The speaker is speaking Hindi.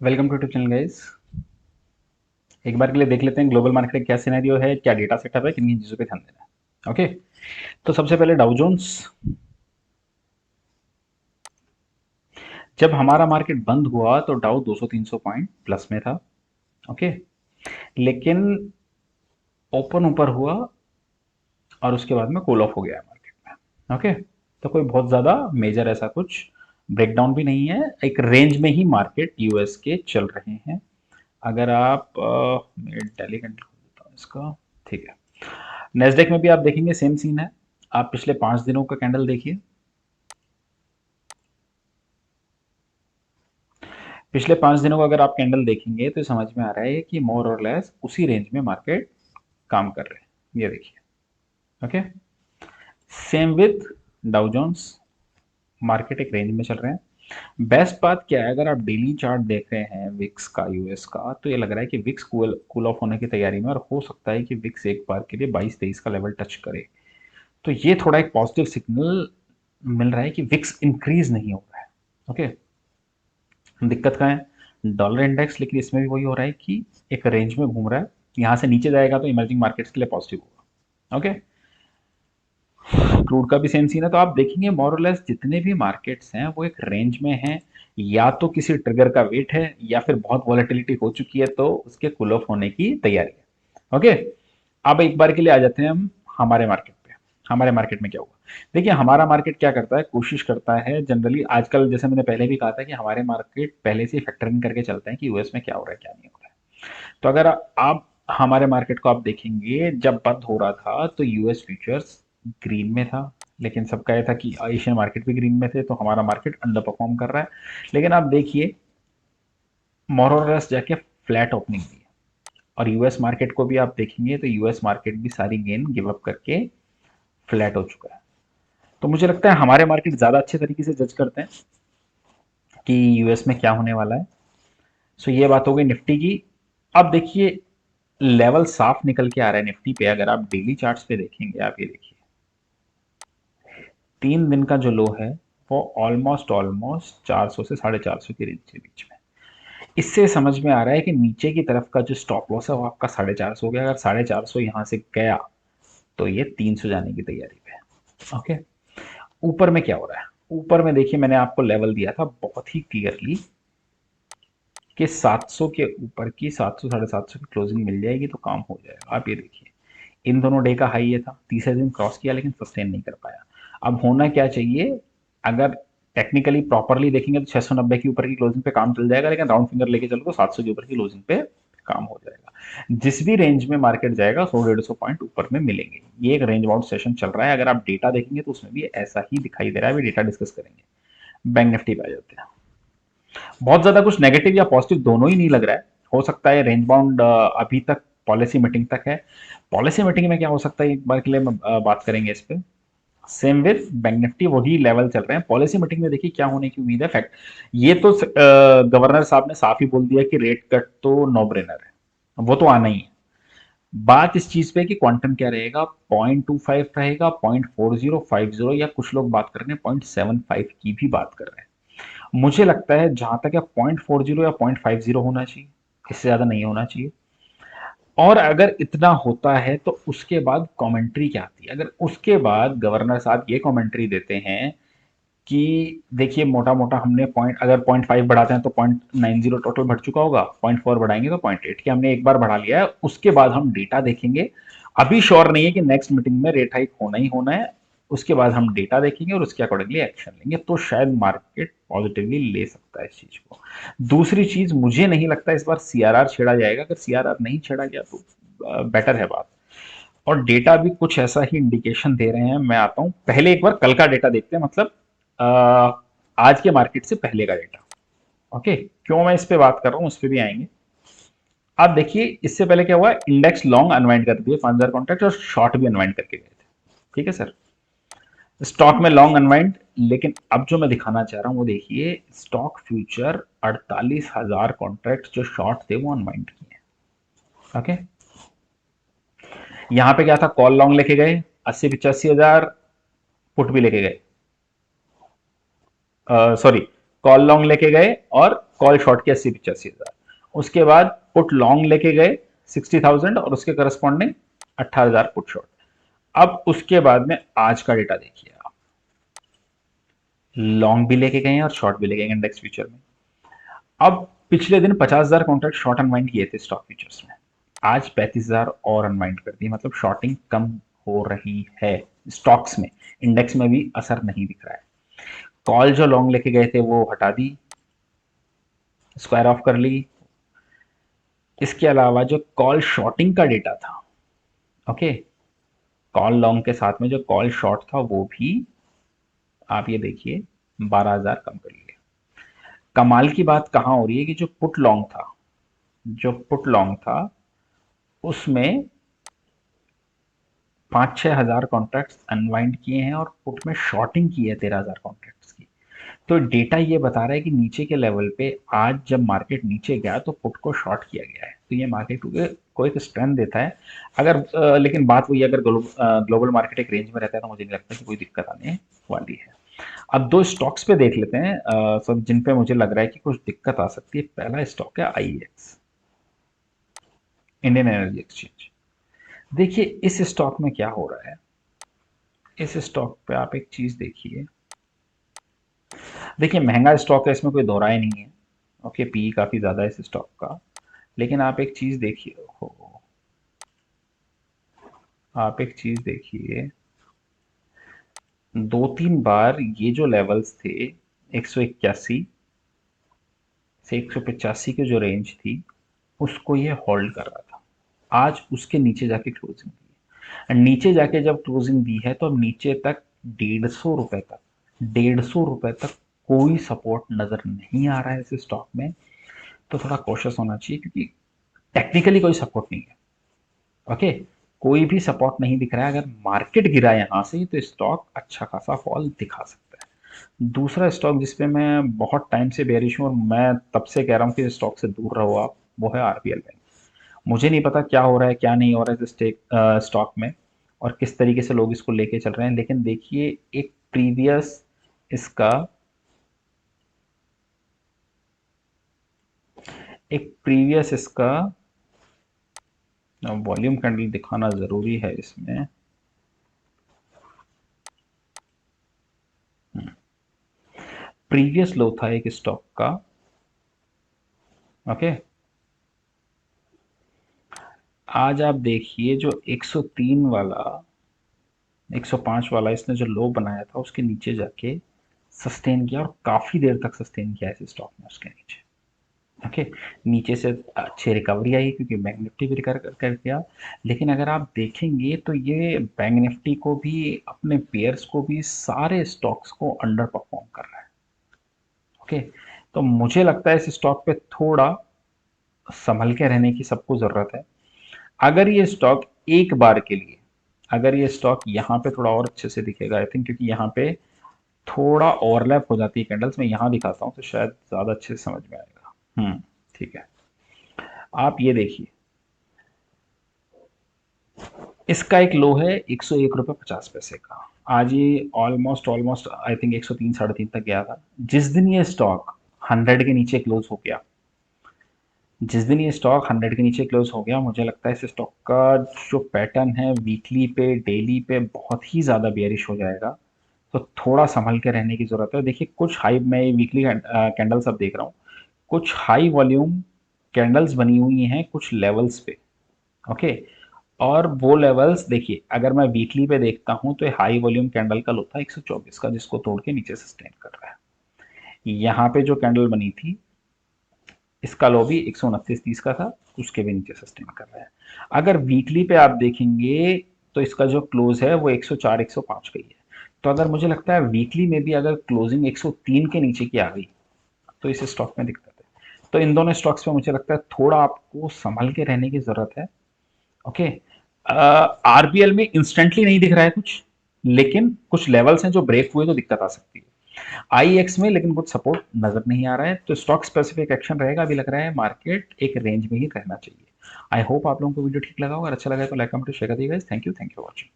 Welcome to YouTube channel guys. एक बार के लिए देख लेते हैं ग्लोबल मार्केट का क्या सिनेरियो है, क्या डेटा सेटअप है, किन किन चीज़ों पे ध्यान देना है। ओके, तो सबसे पहले डाउ जोन्स। जब हमारा मार्केट बंद हुआ तो डाउ 200-300 पॉइंट प्लस में था। ओके, लेकिन ओपन ऊपर हुआ और उसके बाद में कूल ऑफ हो गया है मार्केट में। ओके, तो कोई बहुत ज़्यादा मेजर ऐसा कुछ ब्रेकडाउन भी नहीं है, एक रेंज में ही मार्केट यूएस के चल रहे हैं। अगर आप मैं डेली कैंडल खोल देता हूँ इसका। ठीक है, नेस्डेक में भी आप देखेंगे सेम सीन है। आप पिछले 5 दिनों का कैंडल देखिए। पिछले 5 दिनों का अगर आप कैंडल देखेंगे तो समझ में आ रहा है कि मोर और लेस उसी रेंज में मार्केट काम कर रहे हैं। ये देखिए। Okay, same with Dow Jones. Market एक रेंज में चल रहे हैं। बेस्ट बात क्या है, अगर आप डेली चार्ट देख रहे हैं विक्स का, यूएस का, तो ये लग रहा है कि विक्स कूल ऑफ होने की तैयारी में, और हो सकता है कि विक्स एक बार के लिए 22-23 का लेवल टच करे। तो ये थोड़ा एक पॉजिटिव सिग्नल मिल रहा है कि विक्स इंक्रीज नहीं हो रहा है। ओके, दिक्कत कहाँ है, डॉलर इंडेक्स, लेकिन इसमें भी वही हो रहा है कि एक रेंज में घूम रहा है। यहाँ से नीचे जाएगा तो इमर्जिंग मार्केट्स के लिए पॉजिटिव होगा। ओके, क्रूड का भी सेम सीन है। तो आप देखेंगे मोर और लेस जितने भी मार्केट्स हैं वो एक रेंज में हैं, या तो किसी ट्रिगर का वेट है या फिर बहुत वॉलेटिलिटी हो चुकी है तो उसके कूल ऑफ होने की तैयारी है। ओके, अब एक बार के लिए आ जाते हैं हम हमारे मार्केट पे। हमारे मार्केट में क्या हुआ, देखिए हमारा मार्केट क्या करता है, कोशिश करता है जनरली आजकल, जैसे मैंने पहले भी कहा था कि हमारे मार्केट पहले से फैक्टर इन करके चलते हैं कि यूएस में क्या हो रहा है क्या नहीं हो रहा है। तो अगर आप हमारे मार्केट को आप देखेंगे, जब बंद हो रहा था तो यूएस फ्यूचर्स ग्रीन में था, लेकिन सबका ये था कि एशियन मार्केट भी ग्रीन में थे, तो हमारा मार्केट अंडर परफॉर्म कर रहा है। लेकिन आप देखिए मोर और लेस जाके फ्लैट ओपनिंग दी है, और यूएस मार्केट को भी आप देखेंगे तो यूएस मार्केट भी सारी गेन गिव अप करके फ्लैट हो चुका है। तो मुझे लगता है हमारे मार्केट ज़्यादा अच्छे तरीके से जज करते हैं कि यूएस में क्या होने वाला है। सो ये बात हो गई निफ्टी की। अब देखिए लेवल साफ निकल के आ रहा है निफ्टी पे। अगर आप डेली चार्ट्स पे देखेंगे, आप ये देखिए 3 दिन का जो लो है वो ऑलमोस्ट ऑलमोस्ट 400 से 450 की रेंज के बीच में। इससे समझ में आ रहा है कि नीचे की तरफ का जो स्टॉप लॉस है वो आपका 450 हो गया। अगर 450 यहाँ से गया तो ये 300 जाने की तैयारी पे है। ओके, ऊपर में क्या हो रहा है, ऊपर में देखिए मैंने आपको लेवल दिया था बहुत ही क्लियरली कि 700 के ऊपर की 700 750 की क्लोजिंग मिल जाएगी तो काम हो जाएगा। आप ये देखिए इन दोनों डे का हाई ये था, तीसरे दिन क्रॉस किया लेकिन सस्टेन नहीं कर पाया। अब होना क्या चाहिए, अगर टेक्निकली प्रॉपरली देखेंगे तो 690 के ऊपर की क्लोजिंग पे काम चल जाएगा, लेकिन राउंड फिंगर लेके चलो तो 700 के ऊपर की क्लोजिंग पे काम हो जाएगा। जिस भी रेंज में मार्केट जाएगा 100-150 पॉइंट ऊपर में मिलेंगे। ये एक रेंज बाउंड सेशन चल रहा है। अगर आप डेटा देखेंगे तो उसमें भी ऐसा ही दिखाई दे रहा है। अभी डेटा डिस्कस करेंगे। बैंक निफ्टी पे आ जाते हैं। बहुत ज्यादा कुछ नेगेटिव या पॉजिटिव दोनों ही नहीं लग रहा है। हो सकता है रेंज बाउंड अभी तक पॉलिसी मीटिंग तक है। पॉलिसी मीटिंग में क्या हो सकता है एक बार के लिए बात करेंगे इस पे। सेम विद बैंक निफ्टी वही लेवल चल रहे हैं। पॉलिसी मीटिंग में देखिए क्या होने की उम्मीद है। फैक्ट ये तो गवर्नर साहब ने साफ ही बोल दिया कि रेट कट तो नो ब्रेनर है, वो तो आना ही है। बात इस चीज पे कि क्वांटम क्या रहेगा, 0.25 रहेगा, 0.4050, या कुछ लोग बात कर रहे हैं 0.75 की भी बात कर रहे हैं। मुझे लगता है जहां तक या 0.40 या 0.50 होना चाहिए, इससे ज्यादा नहीं होना चाहिए। और अगर इतना होता है तो उसके बाद कमेंट्री क्या आती है, अगर उसके बाद गवर्नर साहब ये कमेंट्री देते हैं कि देखिए मोटा मोटा हमने पॉइंट, अगर 0.5 बढ़ाते हैं तो 0.90 टोटल बढ़ चुका होगा, 0.4 बढ़ाएंगे तो 0.8 के हमने एक बार बढ़ा लिया है। उसके बाद हम डेटा देखेंगे। अभी श्योर नहीं है कि नेक्स्ट मीटिंग में रेट हाइक होना ही होना है। उसके बाद हम डेटा देखेंगे और उसके अकॉर्डिंगली एक्शन लेंगे, तो शायद मार्केट पॉजिटिवली ले सकता है इस चीज को। दूसरी चीज, मुझे नहीं लगता इस बार सीआरआर छेड़ा जाएगा। अगर सीआरआर नहीं छेड़ा गया तो बेटर है बात। और डेटा भी कुछ ऐसा ही इंडिकेशन दे रहे हैं। मैं आता हूं, पहले एक बार कल का डेटा देखते हैं, मतलब आज के मार्केट से पहले का डेटा। ओके, क्यों मैं इस पे बात कर रहा हूं उस पर भी आएंगे। आप देखिए इससे पहले क्या हुआ, इंडेक्स लॉन्ग अनवाइंड कर दिए 5000 कॉन्ट्रैक्ट, और शॉर्ट भी अनवाइंड करके गए थे। ठीक है सर, स्टॉक में लॉन्ग अनवाइंड। लेकिन अब जो मैं दिखाना चाह रहा हूं वो देखिए, स्टॉक फ्यूचर 48,000 कॉन्ट्रैक्ट जो शॉर्ट थे वो अनवाइंड किए। ओके, यहां पे क्या था, कॉल लॉन्ग लेके गए 80-85 हजार, पुट भी लेके गए, सॉरी, कॉल लॉन्ग लेके गए और कॉल शॉर्ट की 80-85 हज़ार, उसके बाद पुट लॉन्ग लेके गए 60,000 और उसके करस्पॉन्डिंग 18,000 पुट शॉर्ट। अब उसके बाद में आज का डेटा देखिए आप, लॉन्ग भी लेके गए हैं और शॉर्ट भी लेके गए इंडेक्स फ्यूचर में। अब पिछले दिन 50,000 कॉन्ट्रैक्ट शॉर्ट अनवाइंड किए थे स्टॉक फ्यूचर्स में, आज 35,000 और अनवाइंड कर दी, मतलब शॉर्टिंग कम हो रही है स्टॉक्स में, इंडेक्स में भी असर नहीं दिख रहा है। कॉल जो लॉन्ग लेके गए थे वो हटा दी, स्क्वायर ऑफ कर ली। इसके अलावा जो कॉल शॉर्टिंग का डेटा था, ओके, कॉल लॉन्ग के साथ में जो कॉल शॉर्ट था वो भी आप ये देखिए 12,000 कम कर लिया। कमाल की बात कहाँ हो रही है कि जो पुट लॉन्ग था, जो पुट लॉन्ग था उसमें 5-6 हज़ार कॉन्ट्रैक्ट्स अनवाइंड किए हैं और पुट में शॉर्टिंग की है 13,000 कॉन्ट्रैक्ट्स की। तो डेटा ये बता रहा है कि नीचे के लेवल पे आज जब मार्केट नीचे गया तो पुट को शॉर्ट किया गया है, तो ये मार्केट को एक स्ट्रेंथ देता है। अगर लेकिन बात वही, अगर ग्लोबल मार्केट एक रेंज में रहता है तो मुझे नहीं लगता कि कोई दिक्कत आने वाली है। अब दो स्टॉक्स पे देख लेते हैं सब जिन पे मुझे लग रहा है कि कुछ दिक्कत आ सकती है। पहला स्टॉक है आईएक्स, इंडियन एनर्जी एक्सचेंज। देखिए इस स्टॉक में क्या हो रहा है, इस स्टॉक पे आप एक चीज देखिए, देखिए महंगा स्टॉक है, इसमें कोई दो राय नहीं है, ओके, पी काफी ज्यादा है इस स्टॉक का, लेकिन आप एक चीज देखिए हो, आप एक चीज देखिए, 2-3 बार ये जो लेवल्स थे 181 से 185 की जो रेंज थी उसको ये होल्ड कर रहा था, आज उसके नीचे जाके क्लोजिंग दी है। नीचे जाके जब क्लोजिंग दी है तो अब नीचे तक 150 रुपए तक, 150 रुपए तक कोई सपोर्ट नजर नहीं आ रहा है इस स्टॉक में। तो थोड़ा कॉशियस होना चाहिए क्योंकि टेक्निकली कोई सपोर्ट नहीं है, ओके, कोई भी सपोर्ट नहीं दिख रहा है। अगर मार्केट गिरा यहाँ से तो स्टॉक अच्छा खासा फॉल दिखा सकता है। दूसरा स्टॉक जिसपे मैं बहुत टाइम से बेरिश हूँ और मैं तब से कह रहा हूँ कि स्टॉक से दूर रहो आप, वो है आरबीएल बैंक। मुझे नहीं पता क्या हो रहा है क्या नहीं हो रहा है इस स्टॉक में और किस तरीके से लोग इसको लेके चल रहे हैं, लेकिन देखिए एक प्रीवियस इसका एक प्रीवियस इसका वॉल्यूम कैंडल दिखाना जरूरी है इसमें। प्रीवियस लो था एक स्टॉक का, ओके, आज आप देखिए जो 103 वाला, 105 वाला इसने जो लो बनाया था उसके नीचे जाके सस्टेन किया और काफी देर तक सस्टेन किया इस स्टॉक में उसके नीचे, ओके, नीचे से अच्छी रिकवरी आई क्योंकि बैंक निफ्टी भी रिकवर कर गया। लेकिन अगर आप देखेंगे तो ये बैंक निफ्टी को भी, अपने पेयर्स को भी, सारे स्टॉक्स को अंडर परफॉर्म कर रहा है, ओके। तो मुझे लगता है इस स्टॉक पे थोड़ा संभल के रहने की सबको जरूरत है। अगर ये स्टॉक एक बार के लिए, अगर ये स्टॉक यहाँ पे थोड़ा और अच्छे से दिखेगा आई थिंक, क्योंकि यहाँ पे थोड़ा ओवरलैप हो जाती है कैंडल्स, मैं यहाँ दिखाता हूँ तो शायद ज्यादा अच्छे से समझ में आएगा। ठीक है, आप ये देखिए, इसका एक लो है 101 रुपये 50 पैसे का, आज ये ऑलमोस्ट ऑलमोस्ट आई थिंक 103 साढ़े 3 तक गया था। जिस दिन ये स्टॉक 100 के नीचे क्लोज हो गया, जिस दिन ये स्टॉक 100 के नीचे क्लोज हो गया, मुझे लगता है इस स्टॉक का जो पैटर्न है वीकली पे डेली पे बहुत ही ज़्यादा बेयरिश हो जाएगा। तो थोड़ा संभल के रहने की ज़रूरत है। देखिए कुछ हाई, मैं ये वीकली कैंडल्स अब देख रहा हूँ, कुछ हाई वॉल्यूम कैंडल्स बनी हुई हैं कुछ लेवल्स पे, ओके, और वो लेवल्स देखिए, अगर मैं वीकली पे देखता हूँ तो हाई वॉल्यूम कैंडल का लो था 124 का, जिसको तोड़ के नीचे सस्टेन कर रहा है। यहाँ पे जो कैंडल बनी थी इसका लो भी 129.30 का था, उसके भी नीचे सस्टेन कर रहा है। अगर वीकली पे आप देखेंगे तो इसका जो क्लोज है वो 104 105 का ही है। तो अगर मुझे लगता है वीकली में भी अगर क्लोजिंग 103 के नीचे की आ गई तो इस स्टॉक में दिक्कत है। तो इन दोनों स्टॉक्स पे मुझे लगता है थोड़ा आपको संभल के रहने की जरूरत है, ओके। आरबीएल में इंस्टेंटली नहीं दिख रहा है कुछ, लेकिन कुछ लेवल्स हैं जो ब्रेक हुए तो दिक्कत आ सकती है। आईएक्स में लेकिन कुछ सपोर्ट नजर नहीं आ रहा है, तो स्टॉक स्पेसिफिक एक्शन रहेगा। अभी लग रहा है मार्केट एक रेंज में ही रहना चाहिए। आई होप आप लोगों को वीडियो ठीक लगा होगा, अच्छा लगा तो लाइक कमेंट शेयर कर दीजिए। Thank you for watching.